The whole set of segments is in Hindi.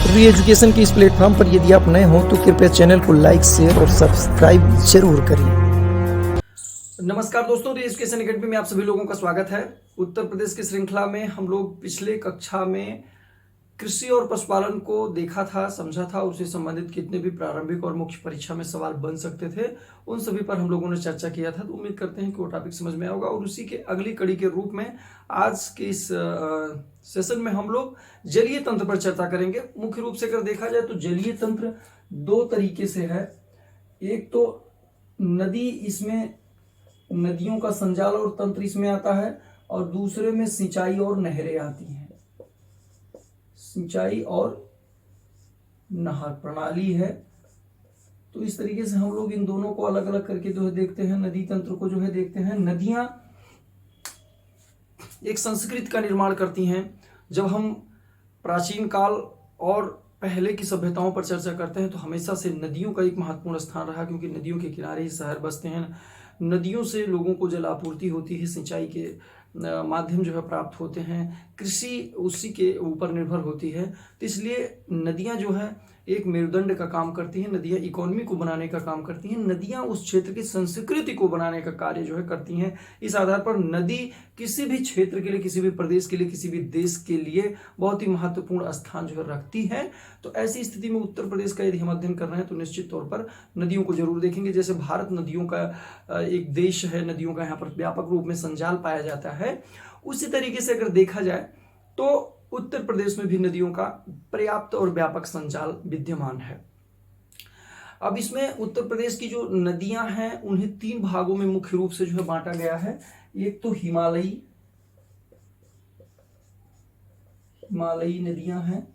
री एजुकेशन के इस प्लेटफॉर्म पर यदि आप नए हो तो कृपया चैनल को लाइक, शेयर और सब्सक्राइब जरूर करिए। नमस्कार दोस्तों, री एजुकेशन अकेडमी में आप सभी लोगों का स्वागत है। उत्तर प्रदेश की श्रृंखला में हम लोग पिछले कक्षा में कृषि और पशुपालन को देखा था, समझा था। उससे संबंधित कितने भी प्रारंभिक और मुख्य परीक्षा में सवाल बन सकते थे, उन सभी पर हम लोगों ने चर्चा किया था। तो उम्मीद करते हैं कि वो टॉपिक समझ में आएगा। और उसी के अगली कड़ी के रूप में आज के इस सेशन में हम लोग जलीय तंत्र पर चर्चा करेंगे। मुख्य रूप से अगर देखा जाए तो जलीय तंत्र दो तरीके से है। एक तो नदी, इसमें नदियों का संजाल और तंत्र इसमें आता है, और दूसरे में सिंचाई और नहरें आती हैं। सिंचाई और नहर प्रणाली है। तो इस तरीके से हम लोग इन दोनों को अलग अलग करके जो है देखते हैं। नदी तंत्र को जो है देखते हैं। नदियां एक संस्कृति का निर्माण करती हैं। जब हम प्राचीन काल और पहले की सभ्यताओं पर चर्चा करते हैं तो हमेशा से नदियों का एक महत्वपूर्ण स्थान रहा, क्योंकि नदियों के किनारे ही शहर बसते हैं। नदियों से लोगों को जल आपूर्ति होती है, सिंचाई के माध्यम जो है प्राप्त होते हैं, कृषि उसी के ऊपर निर्भर होती है। तो इसलिए नदियां जो है एक मेरुदंड का काम करती हैं। नदियां इकोनॉमी को बनाने का काम करती हैं। नदियां उस क्षेत्र की संस्कृति को बनाने का कार्य जो है करती हैं। इस आधार पर नदी किसी भी क्षेत्र के लिए, किसी भी प्रदेश के लिए, किसी भी देश के लिए बहुत ही महत्वपूर्ण स्थान जो है रखती है। तो ऐसी स्थिति में उत्तर प्रदेश का यदि हम अध्ययन कर रहे हैं तो निश्चित तौर पर नदियों को जरूर देखेंगे। जैसे भारत नदियों का एक देश है, नदियों का यहाँ पर व्यापक रूप में संजाल पाया जाता है, उसी तरीके से अगर देखा जाए तो उत्तर प्रदेश में भी नदियों का पर्याप्त और व्यापक संजाल विद्यमान है। अब इसमें उत्तर प्रदेश की जो नदियां हैं उन्हें तीन भागों में मुख्य रूप से जो है बांटा गया है। एक तो हिमालयी नदियां हैं,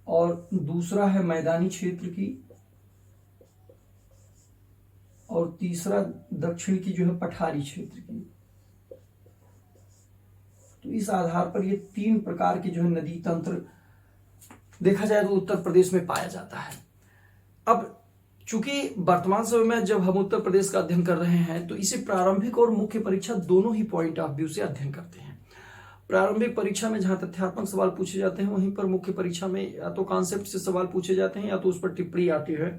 और दूसरा है मैदानी क्षेत्र की, और तीसरा दक्षिण की जो है पठारी क्षेत्र की। तो इस आधार पर ये तीन प्रकार के जो है नदी तंत्र देखा जाए तो उत्तर प्रदेश में पाया जाता है। अब चूंकि वर्तमान समय में जब हम उत्तर प्रदेश का अध्ययन कर रहे हैं तो इसे प्रारंभिक और मुख्य परीक्षा दोनों ही पॉइंट ऑफ व्यू से अध्ययन करते हैं। प्रारंभिक परीक्षा में जहां तथ्यात्मक सवाल पूछे जाते हैं, वहीं पर मुख्य परीक्षा में या तो कॉन्सेप्ट से सवाल पूछे जाते हैं या तो उस पर टिप्पणी आती है।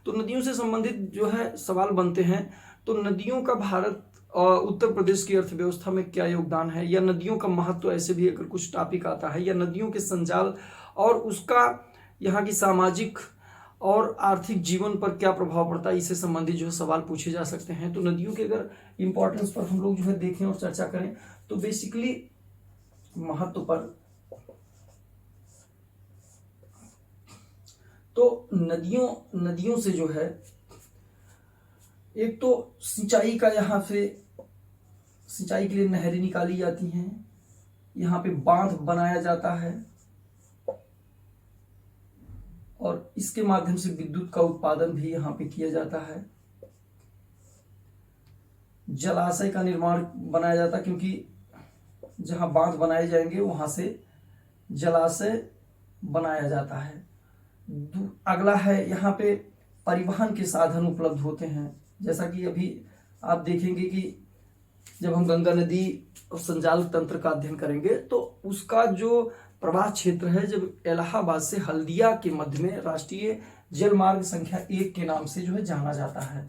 तो नदियों से संबंधित जो है सवाल बनते हैं। तो नदियों का भारत और उत्तर प्रदेश की अर्थव्यवस्था में क्या योगदान है, या नदियों का महत्व, ऐसे भी अगर कुछ टॉपिक आता है, या नदियों के संजाल और उसका यहाँ की सामाजिक और आर्थिक जीवन पर क्या प्रभाव पड़ता है, इससे संबंधित जो है सवाल पूछे जा सकते हैं। तो नदियों के अगर इंपॉर्टेंस पर हम लोग जो है देखें और चर्चा करें तो बेसिकली महत्व पर, तो नदियों से जो है एक तो सिंचाई का, यहाँ से सिंचाई के लिए नहरें निकाली जाती हैं, यहाँ पे बांध बनाया जाता है, और इसके माध्यम से विद्युत का उत्पादन भी यहाँ पे किया जाता है। जलाशय का निर्माण बनाया जाता है, क्योंकि जहां बांध बनाए जाएंगे वहां से जलाशय बनाया जाता है। अगला है यहाँ पे परिवहन के साधन उपलब्ध होते हैं। जैसा कि अभी आप देखेंगे कि जब हम गंगा नदी और संजाल तंत्र का अध्ययन करेंगे तो उसका जो प्रवाह क्षेत्र है, जब इलाहाबाद से हल्दिया के मध्य में राष्ट्रीय जल मार्ग संख्या 1 के नाम से जो है जाना जाता है।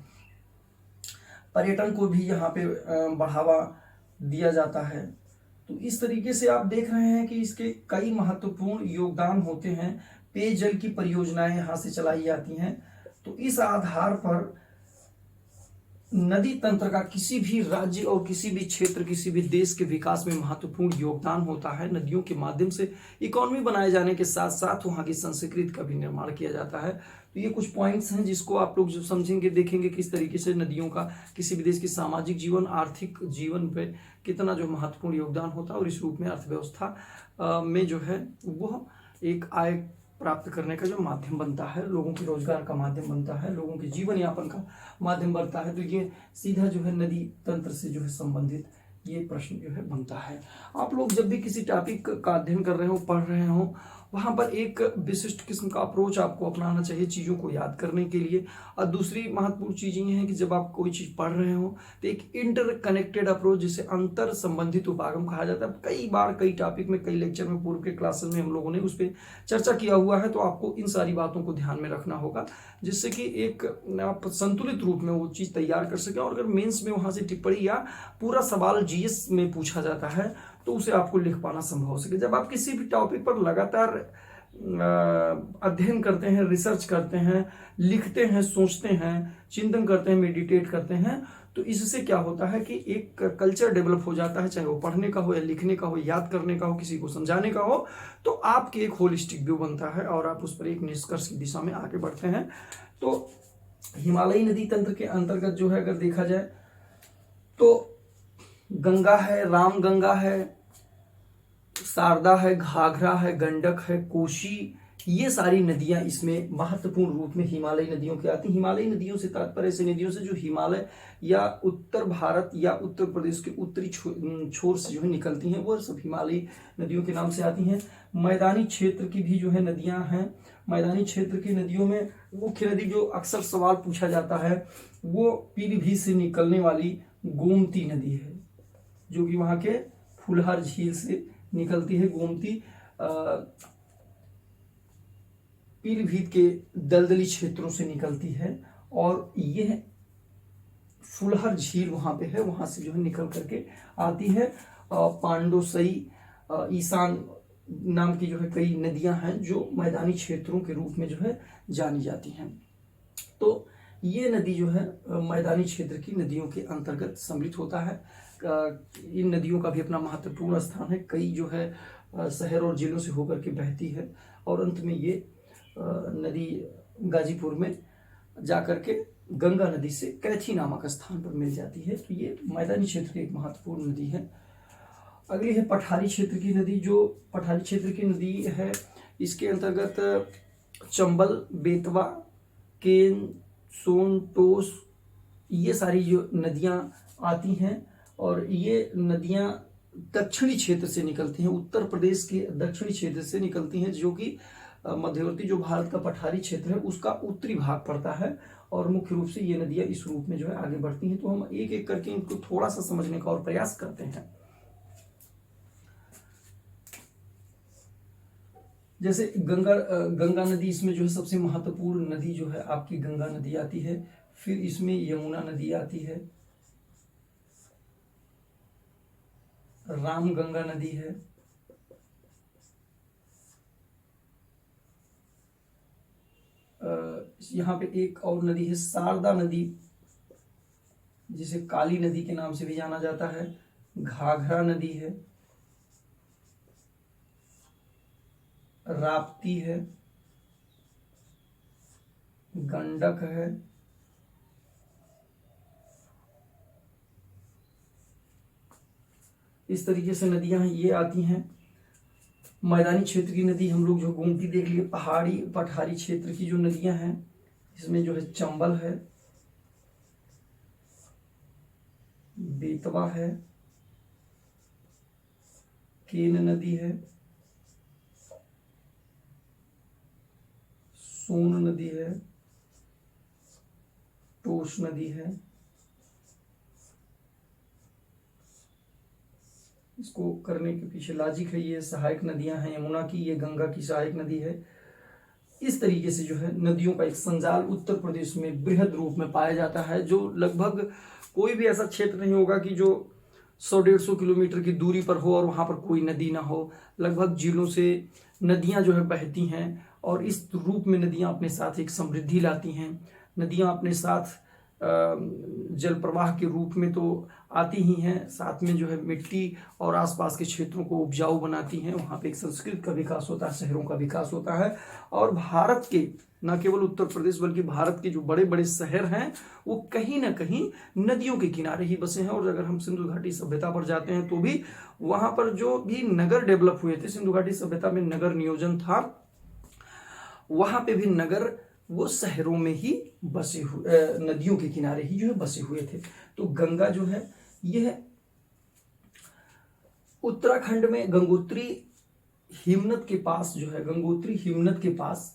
पर्यटन को भी यहाँ पे बढ़ावा दिया जाता है। तो इस तरीके से आप देख रहे हैं कि इसके कई महत्वपूर्ण योगदान होते हैं। पेयजल की परियोजनाएं यहाँ से चलाई जाती हैं। तो इस आधार पर नदी तंत्र का किसी भी राज्य और किसी भी क्षेत्र, किसी भी देश के विकास में महत्वपूर्ण योगदान होता है। नदियों के माध्यम से इकोनॉमी बनाए जाने के साथ साथ वहाँ की संस्कृति का भी निर्माण किया जाता है। तो ये कुछ पॉइंट्स हैं जिसको आप लोग जो समझेंगे, देखेंगे किस तरीके से नदियों का किसी भी देश की सामाजिक जीवन, आर्थिक जीवन पे कितना जो महत्वपूर्ण योगदान होता है, और इस रूप में अर्थव्यवस्था में जो है वो एक आय प्राप्त करने का जो माध्यम बनता है, लोगों के रोजगार का माध्यम बनता है, लोगों के जीवन यापन का माध्यम बनता है। तो ये सीधा जो है नदी तंत्र से जो है संबंधित ये प्रश्न जो है बनता है। आप लोग जब भी किसी टॉपिक का अध्ययन कर रहे हो, पढ़ रहे हो, वहाँ पर एक विशिष्ट किस्म का अप्रोच आपको अपनाना चाहिए चीज़ों को याद करने के लिए। और दूसरी महत्वपूर्ण चीज़ ये है कि जब आप कोई चीज़ पढ़ रहे हो तो एक इंटर कनेक्टेड अप्रोच, जिसे अंतर संबंधित उपागम कहा जाता है। कई बार कई टॉपिक में, कई लेक्चर में, पूर्व के क्लासेस में हम लोगों ने उस पर चर्चा किया हुआ है, तो आपको इन सारी बातों को ध्यान में रखना होगा, जिससे कि एक आप संतुलित रूप में वो चीज़ तैयार कर सकें। और अगर मेंस में वहाँ से टिप्पणी या पूरा सवाल जीएस में पूछा जाता है तो उसे आपको लिख पाना संभव हो सके। जब आप किसी भी टॉपिक पर लगातार अध्ययन करते हैं, रिसर्च करते हैं, लिखते हैं, सोचते हैं, चिंतन करते हैं, मेडिटेट करते हैं, तो इससे क्या होता है कि एक कल्चर डेवलप हो जाता है, चाहे वो पढ़ने का हो या लिखने का हो, याद करने का हो, किसी को समझाने का हो, तो आपके एक होलिस्टिक व्यू बनता है और आप उस पर एक निष्कर्ष की दिशा में आगे बढ़ते हैं। तो हिमालयी नदी तंत्र के अंतर्गत जो है अगर देखा जाए तो गंगा है, राम गंगा है, शारदा है, घाघरा है, गंडक है, कोशी, ये सारी नदियां इसमें महत्वपूर्ण रूप में हिमालयी नदियों की आती हैं। हिमालयी नदियों से तात्पर्य ऐसी नदियों से जो हिमालय या उत्तर भारत या उत्तर प्रदेश के उत्तरी छोर से जो है निकलती हैं, वो सब हिमालयी नदियों के नाम से आती हैं। मैदानी क्षेत्र की भी जो है नदियां हैं। मैदानी क्षेत्र की नदियों में मुख्य नदी जो अक्सर सवाल पूछा जाता है वो पीलीभीत से निकलने वाली गोमती नदी है, जो कि वहाँ के फुलहर झील से निकलती है। गोमती पीलीभीत के दलदली क्षेत्रों से निकलती है और यह फुलहर झील वहां पे है, वहां से जो है निकल करके आती है। पांडोसई, ईशान नाम की जो है कई नदियां हैं जो मैदानी क्षेत्रों के रूप में जो है जानी जाती हैं। तो ये नदी जो है मैदानी क्षेत्र की नदियों के अंतर्गत सम्मिलित होता है। इन नदियों का भी अपना महत्वपूर्ण स्थान है। कई जो है शहर और जिलों से होकर के बहती है और अंत में ये नदी गाजीपुर में जाकर के गंगा नदी से कैथी नामक स्थान पर मिल जाती है। तो ये मैदानी क्षेत्र की एक महत्वपूर्ण नदी है। अगली है पठारी क्षेत्र की नदी। जो पठारी क्षेत्र की नदी है इसके अंतर्गत चंबल, बेतवा, केन, सोन, टोस, ये सारी जो नदियां आती हैं और ये नदियां दक्षिणी क्षेत्र से निकलती हैं, उत्तर प्रदेश के दक्षिणी क्षेत्र से निकलती हैं, जो कि मध्यवर्ती जो भारत का पठारी क्षेत्र है उसका उत्तरी भाग पड़ता है। और मुख्य रूप से ये नदियां इस रूप में जो है आगे बढ़ती हैं। तो हम एक एक करके इनको थोड़ा सा समझने का और प्रयास करते हैं। जैसे गंगा नदी इसमें जो है सबसे महत्वपूर्ण नदी जो है आपकी गंगा नदी आती है। फिर इसमें यमुना नदी आती है, राम गंगा नदी है, यहाँ पे एक और नदी है शारदा नदी, जिसे काली नदी के नाम से भी जाना जाता है। घाघरा नदी है, राप्ती है, गंडक है, इस तरीके से नदियां ये आती हैं। मैदानी क्षेत्र की नदी हम लोग जो गोमती देख लिए। पठारी क्षेत्र की जो नदियां हैं इसमें जो है चंबल है, बेतवा है, केन नदी है, सोन नदी है, टोस नदी है। इसको करने के पीछे लॉजिक है, ये सहायक नदियां हैं यमुना की, ये गंगा की सहायक नदी है। इस तरीके से जो है नदियों का एक संजाल उत्तर प्रदेश में बृहद रूप में पाया जाता है, जो लगभग कोई भी ऐसा क्षेत्र नहीं होगा कि जो 100-150 किलोमीटर की दूरी पर हो और वहां पर कोई नदी ना हो। लगभग जिलों से नदियां जो है बहती हैं और इस रूप में नदियां अपने साथ एक समृद्धि लाती हैं। नदियां अपने साथ जल प्रवाह के रूप में तो आती ही हैं, साथ में जो है मिट्टी और आसपास के क्षेत्रों को उपजाऊ बनाती हैं। वहाँ पे एक संस्कृति का विकास होता है, शहरों का विकास होता है। और भारत के न केवल उत्तर प्रदेश बल्कि भारत के जो बड़े बड़े शहर हैं वो कहीं ना कहीं नदियों के किनारे ही बसे हैं। और अगर हम सिंधु घाटी सभ्यता पर जाते हैं तो भी वहाँ पर जो भी नगर डेवलप हुए थे, सिंधु घाटी सभ्यता में नगर नियोजन था, वहाँ पे भी नगर वो शहरों में ही बसे हुए, नदियों के किनारे ही जो है बसे हुए थे। तो गंगा जो है यह उत्तराखंड में गंगोत्री हिमनद के पास जो है, गंगोत्री हिमनद के पास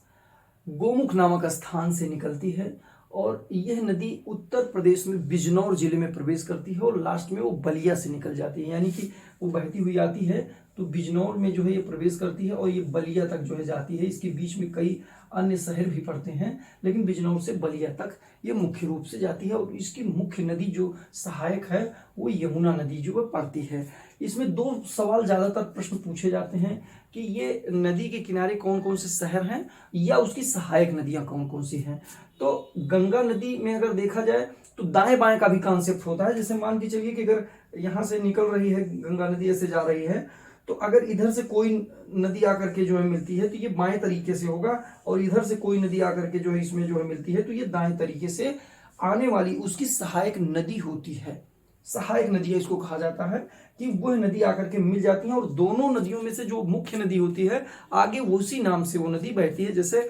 गोमुख नामक स्थान से निकलती है और यह नदी उत्तर प्रदेश में बिजनौर जिले में प्रवेश करती है और लास्ट में वो बलिया से निकल जाती है, यानी कि वो बहती हुई आती है तो बिजनौर में जो है ये प्रवेश करती है और ये बलिया तक जो है जाती है। इसके बीच में कई अन्य शहर भी पड़ते हैं, लेकिन बिजनौर से बलिया तक ये मुख्य रूप से जाती है और इसकी मुख्य नदी जो सहायक है वो यमुना नदी जो है पड़ती है। इसमें दो सवाल ज्यादातर प्रश्न पूछे जाते हैं कि ये नदी के किनारे कौन कौन से शहर हैं या उसकी सहायक नदियां कौन कौन सी हैं। तो गंगा नदी में अगर देखा जाए तो दाएं बाएं का भी कॉन्सेप्ट होता है। जैसे मान के चलिए कि अगर यहाँ से निकल रही है गंगा नदी, ऐसे जा रही है, तो अगर इधर से कोई नदी आकर के जो है मिलती है तो ये बाएं तरीके से होगा और इधर से कोई नदी आकर के जो है इसमें जो है मिलती है तो ये दाएं तरीके से आने वाली उसकी सहायक नदी होती है। सहायक नदी इसको कहा जाता है कि वह नदी आकर के मिल जाती है और दोनों नदियों में से जो मुख्य नदी होती है आगे उसी नाम से वो नदी बहती है। जैसे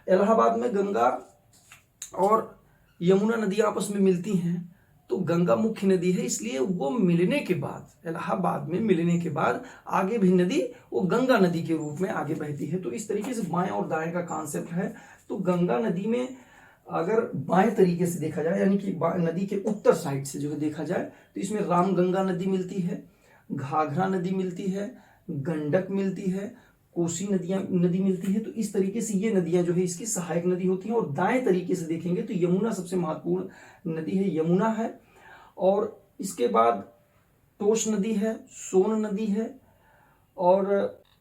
इलाहाबाद में गंगा और यमुना नदी आपस में मिलती हैं तो गंगा मुख्य नदी है, इसलिए वो मिलने के बाद, इलाहाबाद में मिलने के बाद आगे भी नदी वो गंगा नदी के रूप में आगे बहती है। तो इस तरीके से बाएं और दाएं का कॉन्सेप्ट है। तो गंगा नदी में अगर बाएं तरीके से देखा जाए यानी कि नदी के उत्तर साइड से जो है देखा जाए तो इसमें रामगंगा नदी मिलती है, घाघरा नदी मिलती है, गंडक मिलती है, कोसी नदी मिलती है। तो इस तरीके से ये नदियां जो है इसकी सहायक नदी होती हैं। और दाएं तरीके से देखेंगे तो यमुना सबसे महत्वपूर्ण नदी है, यमुना है, और इसके बाद तोश नदी है, सोन नदी है और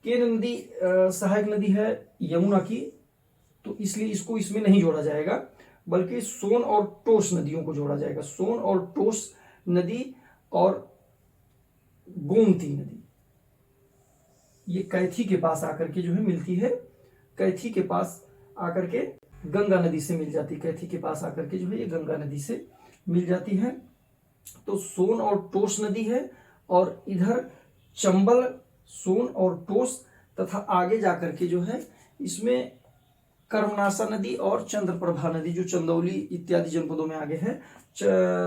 केन नदी सहायक नदी है यमुना की, तो इसलिए इसको इसमें नहीं जोड़ा जाएगा बल्कि सोन और टोस नदियों को जोड़ा जाएगा। सोन और टोस नदी और गोमती नदी ये कैथी के पास आकर के जो है मिलती है, कैथी के पास आकर के गंगा नदी से मिल जाती है, कैथी के पास आकर के जो है ये गंगा नदी से मिल जाती है। तो सोन और टोस नदी है और इधर चंबल, सोन और टोस तथा आगे जाकर के जो है इसमें कर्मनासा नदी और चंद्रप्रभा नदी जो चंदौली इत्यादि जनपदों में आगे है,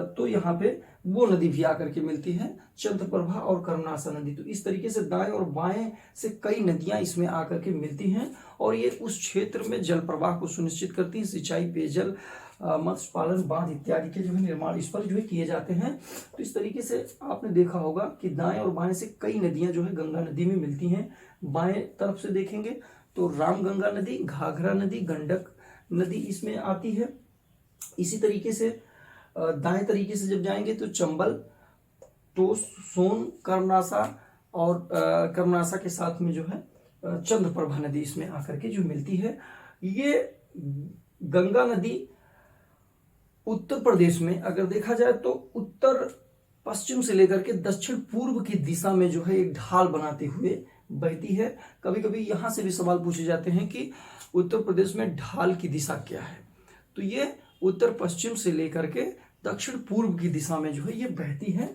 तो यहाँ पे वो नदी भी आकर के मिलती है, चंद्रप्रभा और कर्मनासा नदी। तो इस तरीके से दाएं और बाएं से कई नदियां इसमें आकर के मिलती हैं और ये उस क्षेत्र में जल प्रवाह को सुनिश्चित करती हैं। सिंचाई, पेयजल, मत्स्य पालन, बांध इत्यादि के जो है निर्माण इस पर जो है किए जाते हैं। तो इस तरीके से आपने देखा होगा कि दाएं और बाएं से कई नदियां जो है गंगा नदी में मिलती हैं। बाएं तरफ से देखेंगे तो रामगंगा नदी, घाघरा नदी, गंडक नदी इसमें आती है। इसी तरीके से दाएं तरीके से जब जाएंगे तो चंबल, टोस, सोन, कर्मनासा और कर्मनासा के साथ में जो है चंद्रप्रभा नदी इसमें आकर के जो मिलती है। ये गंगा नदी उत्तर प्रदेश में अगर देखा जाए तो उत्तर पश्चिम से लेकर के दक्षिण पूर्व की दिशा में जो है एक ढाल बनाते हुए बहती है। कभी कभी यहां से भी सवाल पूछे जाते हैं कि उत्तर प्रदेश में ढाल की दिशा क्या है, तो ये उत्तर पश्चिम से लेकर के दक्षिण पूर्व की दिशा में जो है ये बहती है।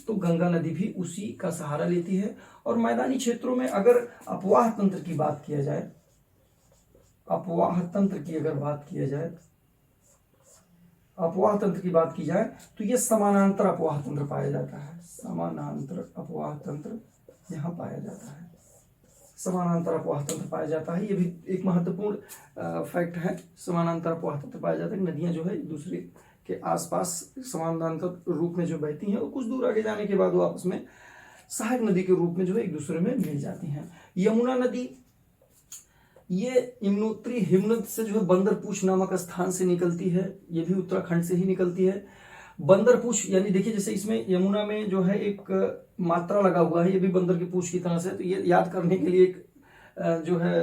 तो गंगा नदी भी उसी का सहारा लेती है। और मैदानी क्षेत्रों में अगर अपवाह तंत्र की बात किया जाए, अपवाह तंत्र की अगर बात किया जाए, अपवाह तंत्र की बात की जाए तो ये समानांतर अपवाह तंत्र पाया जाता है। समानांतर अपवाह तंत्र यहाँ पाया जाता है, समानांतर अपवाह तंत्र पाया जाता है। ये भी एक महत्वपूर्ण फैक्ट है। समानांतर अपवाह तंत्र पाया जाता है, नदियां जो है एक दूसरे के आसपास समानांतर रूप में जो बहती हैं और कुछ दूर आगे जाने के बाद वो आपस में सहायक नदी के रूप में जो है एक दूसरे में मिल जाती हैं। यमुना नदी ये यमुनोत्री हिमनद से जो है बंदरपूछ नामक स्थान से निकलती है, ये भी उत्तराखंड से ही निकलती है। बंदरपूछ यानी देखिए जैसे इसमें यमुना में जो है एक मात्रा लगा हुआ है, ये भी बंदर की पूछ की तरह से, तो ये याद करने के लिए एक जो है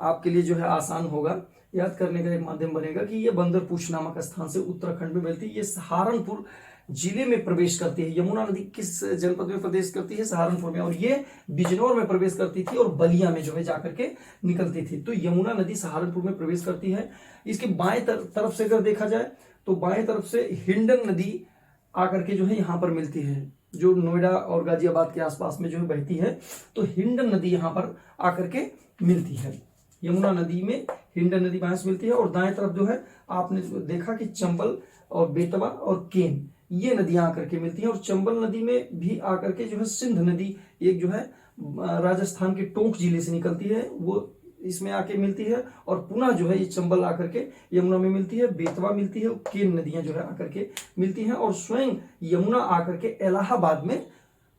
आपके लिए जो है आसान होगा, याद करने का एक माध्यम बनेगा कि ये बंदरपूछ नामक स्थान से उत्तराखंड में मिलती है। ये सहारनपुर जिले में प्रवेश करती है। यमुना नदी किस जनपद में प्रवेश करती है? सहारनपुर में। और ये बिजनौर में प्रवेश करती थी और बलिया में जो है जाकर के निकलती थी। तो यमुना नदी सहारनपुर में प्रवेश करती है। इसके बाएं तरफ से अगर देखा जाए तो बाएं तरफ से हिंडन नदी आकर के जो है यहाँ पर मिलती है, जो नोएडा और गाजियाबाद के आसपास में जो है बहती है। तो हिंडन नदी यहाँ पर आकर के मिलती है। यमुना नदी में हिंडन नदी बाएं से मिलती है और दाएं तरफ जो है आपने देखा कि चंबल और बेतवा और केन ये नदियां आकर के मिलती हैं। और चंबल नदी में भी आकर के जो है सिंध नदी एक जो है राजस्थान के टोंक जिले से निकलती है, वो इसमें आके मिलती है, और पुनः जो है ये चंबल आकर के यमुना में मिलती है, बेतवा मिलती है, केन नदियां जो है आकर के मिलती हैं, और स्वयं यमुना आकर के इलाहाबाद में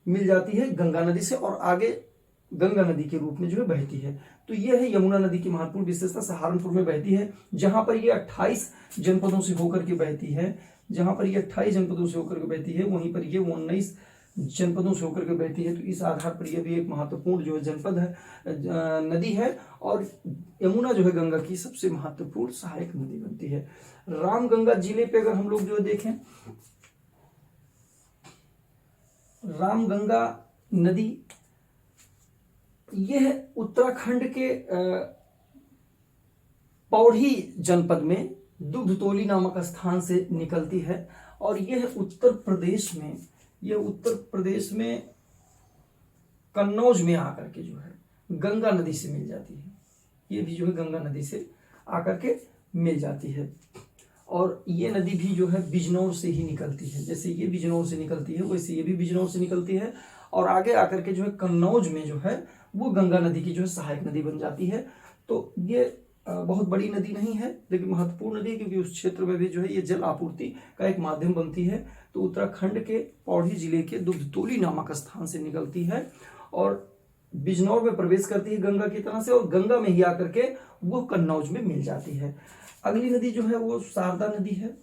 मिल जाती है गंगा नदी से, और आगे गंगा नदी के रूप में जो है बहती है। तो ये है यमुना नदी की महत्वपूर्ण विशेषता। सहारनपुर में बहती है, जहां पर ये 28 जनपदों से होकर के बहती है, जहां पर ये 28 जनपदों से होकर के बहती है, वहीं पर ये 19 जनपदों से होकर के बहती है। तो इस आधार पर यह भी एक महत्वपूर्ण जो है जनपद है, नदी है, और यमुना जो है गंगा की सबसे महत्वपूर्ण सहायक नदी बनती है। रामगंगा जिले पे अगर हम लोग जो देखें, रामगंगा नदी यह उत्तराखंड के पौड़ी जनपद में दुग्धतोली नामक स्थान से निकलती है, और यह उत्तर प्रदेश में कन्नौज में आकर के जो है गंगा नदी से मिल जाती है। ये भी जो है गंगा नदी से आकर के मिल जाती है, और ये नदी भी जो है बिजनौर से ही निकलती है। जैसे ये बिजनौर से निकलती है, वैसे ये भी बिजनौर से निकलती है, और आगे आकर के जो है कन्नौज में जो है वो गंगा नदी की जो है सहायक नदी बन जाती है। तो ये बहुत बड़ी नदी नहीं है, लेकिन महत्वपूर्ण नदी है, क्योंकि उस क्षेत्र में भी जो है ये जल आपूर्ति का एक माध्यम बनती है। तो उत्तराखंड के पौड़ी जिले के दुग्धतोली नामक स्थान से निकलती है, और बिजनौर में प्रवेश करती है गंगा की तरह से, और गंगा में ही आकर के वो कन्नौज में मिल जाती है। अगली नदी जो है वो शारदा नदी है।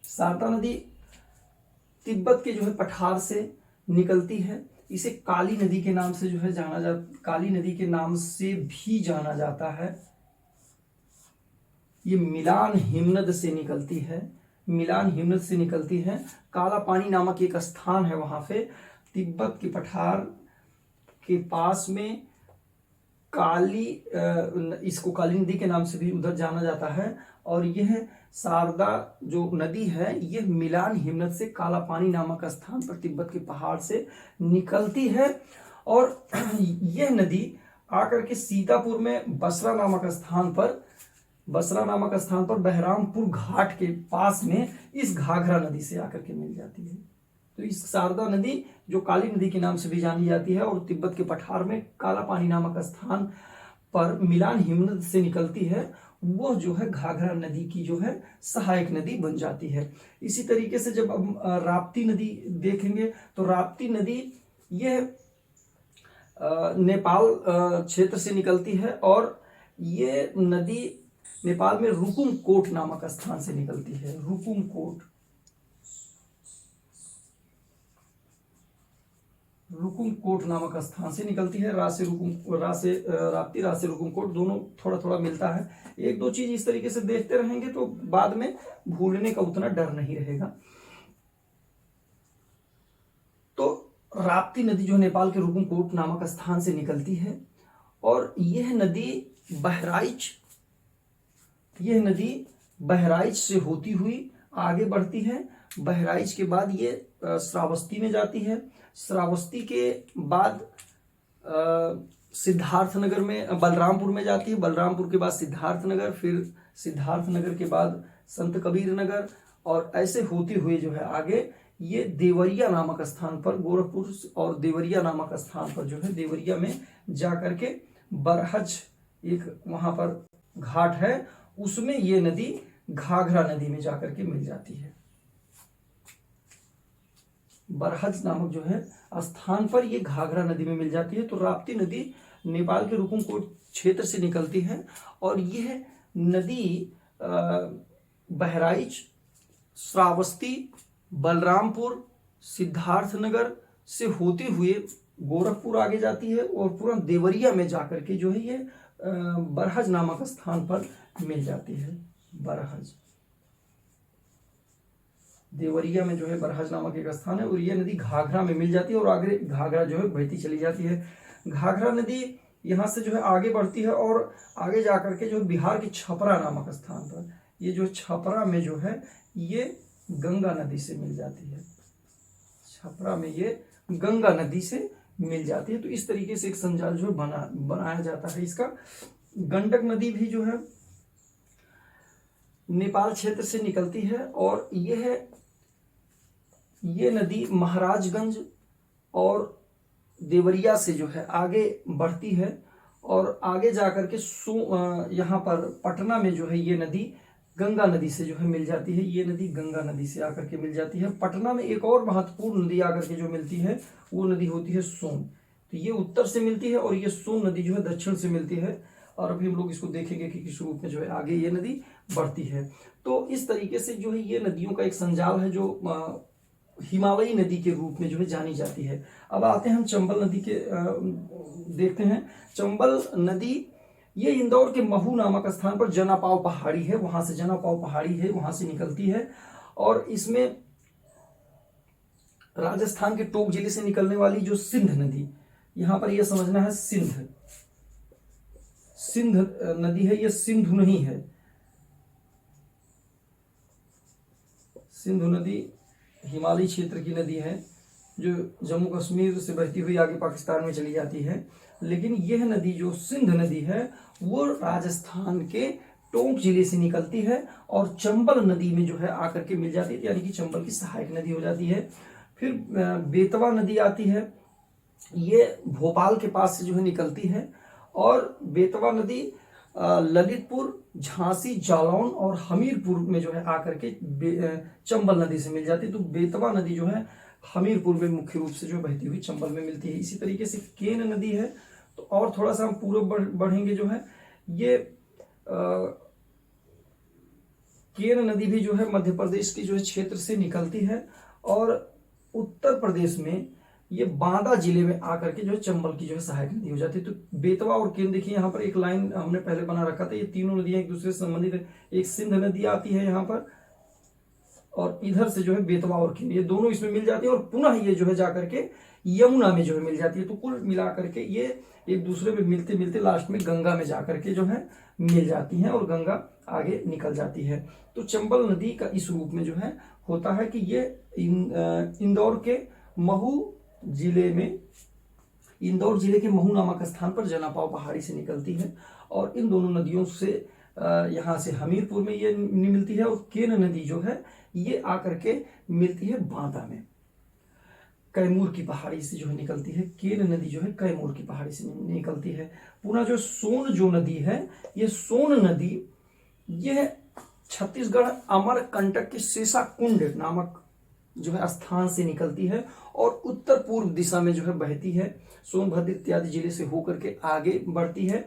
शारदा नदी तिब्बत के जो है पठार से निकलती है। इसे काली नदी के नाम से जो है काली नदी के नाम से भी जाना जाता है। ये मिलान हिमनद से निकलती है, काला पानी नामक एक स्थान है, वहां पे तिब्बत के पठार के पास में इसको काली नदी के नाम से भी उधर जाना जाता है। और यह शारदा जो नदी है, यह मिलान हिमनद से काला पानी नामक स्थान पर तिब्बत के पहाड़ से निकलती है, और यह नदी आकर के सीतापुर में बसरा नामक स्थान पर बहरामपुर घाट के पास में इस घाघरा नदी से आकर के मिल जाती है। तो इस शारदा नदी जो काली नदी के नाम से भी जानी जाती है, और तिब्बत के पठार में काला पानी नामक स्थान पर मिलान हिमनद से निकलती है, वो जो है घाघरा नदी की जो है सहायक नदी बन जाती है। इसी तरीके से जब हम राप्ती नदी देखेंगे, तो राप्ती नदी यह नेपाल क्षेत्र से निकलती है, और ये नदी नेपाल में रुकुमकोट नामक स्थान से निकलती है। रुकुमकोट नामक स्थान से निकलती है। राप्ती रा से रुकुमकोट दोनों थोड़ा थोड़ा मिलता है। एक दो चीज इस तरीके से देखते रहेंगे तो बाद में भूलने का उतना डर नहीं रहेगा। तो राप्ती नदी जो नेपाल के रुकुमकोट नामक स्थान से निकलती है, और यह नदी बहराइच से होती हुई आगे बढ़ती है। बहराइच के बाद ये श्रावस्ती में जाती है। श्रावस्ती के बाद सिद्धार्थनगर में बलरामपुर में जाती है। बलरामपुर के बाद सिद्धार्थनगर, फिर सिद्धार्थनगर के बाद संत कबीर नगर, और ऐसे होते हुए जो है आगे ये देवरिया नामक स्थान पर, गोरखपुर और देवरिया नामक स्थान पर जो है देवरिया में जाकर के बरहज एक वहां पर घाट है, उसमें ये नदी घाघरा नदी में जाकर के मिल जाती है। बरहज नामक जो है स्थान पर ये घाघरा नदी में मिल जाती है। तो राप्ती नदी नेपाल के रुकुमकोट क्षेत्र से निकलती है, और यह नदी बहराइच, श्रावस्ती, बलरामपुर, सिद्धार्थनगर से होते हुए गोरखपुर आगे जाती है, और पूरा देवरिया में जाकर के जो है ये बरहज नामक स्थान पर मिल जाती है। बरहज देवरिया में जो है बरहज नामक एक स्थान है, और यह नदी घाघरा में मिल जाती है, और आगे घाघरा जो है बहती चली जाती है। घाघरा नदी यहाँ से जो है आगे बढ़ती है, और आगे जाकर के जो बिहार के छपरा नामक स्थान पर, ये जो छपरा में जो है ये गंगा नदी से मिल जाती है। छपरा में ये गंगा नदी से मिल जाती है। तो इस तरीके से एक संजाल जो है बनाया जाता है इसका। गंडक नदी भी जो है नेपाल क्षेत्र से निकलती है, और ये नदी महाराजगंज और देवरिया से जो है आगे बढ़ती है और आगे जाकर के यहाँ पर पटना में जो है ये नदी गंगा नदी से जो है मिल जाती है। ये नदी गंगा नदी से आकर के मिल जाती है। पटना में एक और महत्वपूर्ण नदी आकर के जो मिलती है वो नदी होती है सोन। तो ये उत्तर से मिलती है और ये सोन नदी जो है दक्षिण से मिलती है। और अभी हम लोग इसको देखेंगे कि किस रूप में जो है आगे ये नदी बढ़ती है। तो इस तरीके से जो है ये नदियों का एक संजाल है जो हिमालयी नदी के रूप में जो है जानी जाती है। अब आते हैं हम चंबल नदी के देखते हैं। चंबल नदी ये इंदौर के महू नामक स्थान पर जनापाव पहाड़ी है, वहां से जनापाव पहाड़ी है, वहां से निकलती है। और इसमें राजस्थान के टोंक जिले से निकलने वाली जो सिंध नदी, यहां पर यह समझना है सिंध नदी है, यह सिंधु नहीं है। सिंधु नदी हिमालयी क्षेत्र की नदी है जो जम्मू कश्मीर से बहती हुई आगे पाकिस्तान में चली जाती है। लेकिन यह नदी जो सिंध नदी है वो राजस्थान के टोंक जिले से निकलती है और चंबल नदी में जो है आकर के मिल जाती है, यानी कि चंबल की सहायक नदी हो जाती है। फिर बेतवा नदी आती है, ये भोपाल के पास से जो है निकलती है और बेतवा नदी ललितपुर, झांसी, जालौन और हमीरपुर में जो है आकर के चंबल नदी से मिल जाती है। तो बेतवा नदी जो है हमीरपुर में मुख्य रूप से जो बहती हुई चंबल में मिलती है। इसी तरीके से केन नदी है, तो और थोड़ा सा हम पूर्व बढ़ेंगे जो है ये केन नदी भी जो है मध्य प्रदेश की जो है क्षेत्र से निकलती है और उत्तर प्रदेश में ये बांदा जिले में आकर के जो है चंबल की जो है सहायक नदी हो जाती है। तो बेतवा और केन देखिए यहाँ पर एक लाइन हमने पहले बना रखा था, ये तीनों नदियां एक दूसरे से संबंधित है। एक सिंध नदी आती है यहाँ पर और इधर से जो है बेतवा और केन, ये दोनों इसमें मिल जाती है और पुनः ये जो है जाकर के यमुना में जो है मिल जाती है। तो कुल मिला करके ये एक दूसरे में मिलते मिलते लास्ट में गंगा में जाकर के जो है मिल जाती हैं और गंगा आगे निकल जाती है। तो चंबल नदी का इस रूप में जो है होता है कि ये इंदौर के महू जिले में, इंदौर जिले के महू नामक स्थान पर जनापाव पहाड़ी से निकलती है और इन दोनों नदियों से यहाँ से हमीरपुर में ये मिलती है और केन नदी जो है ये आकर के मिलती है बांदा में, कैमूर की पहाड़ी से जो है निकलती है। केन नदी जो है कैमूर की पहाड़ी से निकलती है। पुनः जो सोन जो नदी है, ये सोन नदी यह छत्तीसगढ़ अमरकंटक के शेषाकुंड नामक जो है स्थान से निकलती है और उत्तर पूर्व दिशा में जो है बहती है, सोनभद्र इत्यादि जिले से होकर के आगे बढ़ती है।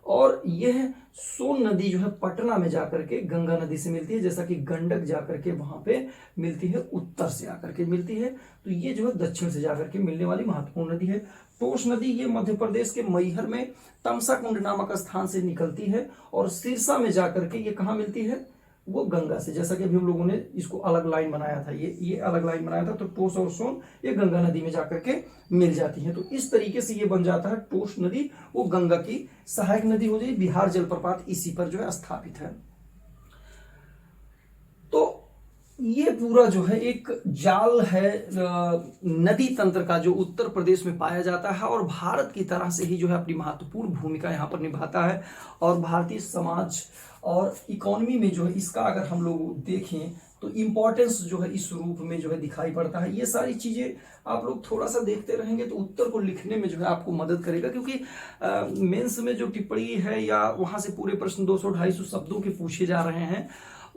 और यह सोन नदी जो है पटना में जाकर के गंगा नदी से मिलती है, जैसा कि गंडक जाकर के वहां पे मिलती है, उत्तर से आकर के मिलती है। तो ये जो है दक्षिण से जाकर के मिलने वाली महत्वपूर्ण नदी है। टोस नदी ये मध्य प्रदेश के मैहर में तमसा कुंड नामक स्थान से निकलती है और सिरसा में जाकर के ये कहाँ मिलती है, वो गंगा से, जैसा कि अभी हम लोगों ने इसको अलग लाइन बनाया था, ये अलग लाइन बनाया था। तो टोस और सोन ये गंगा नदी में जाकर के मिल जाती है। तो इस तरीके से ये बन जाता है टोस नदी, वो गंगा की सहायक नदी हो जाए। बिहार जलप्रपात इसी पर जो है स्थापित है। तो ये पूरा जो है एक जाल है नदी तंत्र का जो उत्तर प्रदेश में पाया जाता है और भारत की तरह से ही जो है अपनी महत्वपूर्ण भूमिका यहाँ पर निभाता है। और भारतीय समाज और इकोनॉमी में जो है इसका अगर हम लोग देखें तो इम्पोर्टेंस जो है इस रूप में जो है दिखाई पड़ता है। ये सारी चीजें आप लोग थोड़ा सा देखते रहेंगे तो उत्तर को लिखने में जो है आपको मदद करेगा, क्योंकि मेंस में जो टिप्पणी है या वहां से पूरे प्रश्न 200-250 शब्दों के पूछे जा रहे हैं,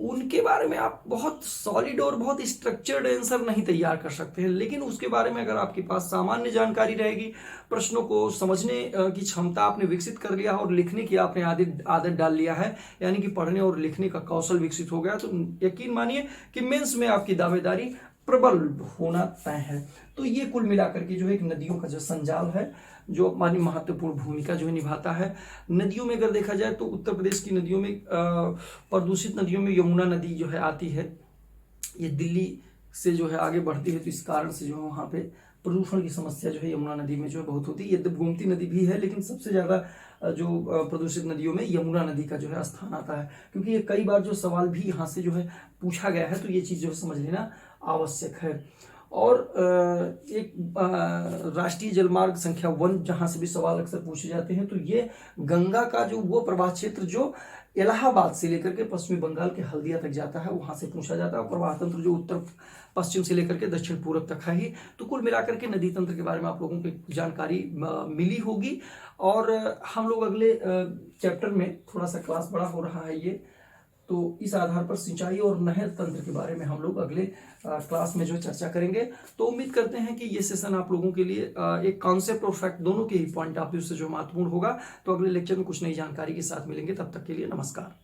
उनके बारे में आप बहुत सॉलिड और बहुत स्ट्रक्चर्ड आंसर नहीं तैयार कर सकते हैं। लेकिन उसके बारे में अगर आपके पास सामान्य जानकारी रहेगी, प्रश्नों को समझने की क्षमता आपने विकसित कर लिया और लिखने की आपने आदत डाल लिया है, यानी कि पढ़ने और लिखने का कौशल विकसित हो गया, तो यकीन मानिए कि मेंस में आपकी दावेदारी प्रबल होना तय है। तो ये कुल मिलाकर के जो है एक नदियों का जो संजाल है जो मानी महत्वपूर्ण भूमिका जो है निभाता है। नदियों में अगर देखा जाए तो उत्तर प्रदेश की नदियों में प्रदूषित नदियों में यमुना नदी जो है आती है, ये दिल्ली से जो है आगे बढ़ती है, तो इस कारण से जो है वहाँ पे प्रदूषण की समस्या जो है यमुना नदी में जो है बहुत होती है। यद्यपि गोमती नदी भी है, लेकिन सबसे ज़्यादा जो प्रदूषित नदियों में यमुना नदी का जो है स्थान आता है, क्योंकि ये कई बार जो सवाल भी यहाँ से जो है पूछा गया है, तो ये चीज़ जो है समझ लेना आवश्यक है। और एक राष्ट्रीय जलमार्ग संख्या 1 जहां से भी सवाल अक्सर पूछे जाते हैं, तो ये गंगा का जो वो प्रवाह क्षेत्र जो इलाहाबाद से लेकर के पश्चिमी बंगाल के हल्दिया तक जाता है, वहां से पूछा जाता है। और प्रवाह तंत्र जो उत्तर पश्चिम से लेकर के दक्षिण पूर्व तक है ही। तो कुल मिलाकर के नदी तंत्र के बारे में आप लोगों को जानकारी मिली होगी। और हम लोग अगले चैप्टर में, थोड़ा सा क्लास बड़ा हो रहा है ये, तो इस आधार पर सिंचाई और नहर तंत्र के बारे में हम लोग अगले क्लास में जो चर्चा करेंगे। तो उम्मीद करते हैं कि ये सेशन आप लोगों के लिए एक कॉन्सेप्ट और फैक्ट दोनों के ही पॉइंट ऑफ व्यू से जो महत्वपूर्ण होगा। तो अगले लेक्चर में कुछ नई जानकारी के साथ मिलेंगे, तब तक के लिए नमस्कार।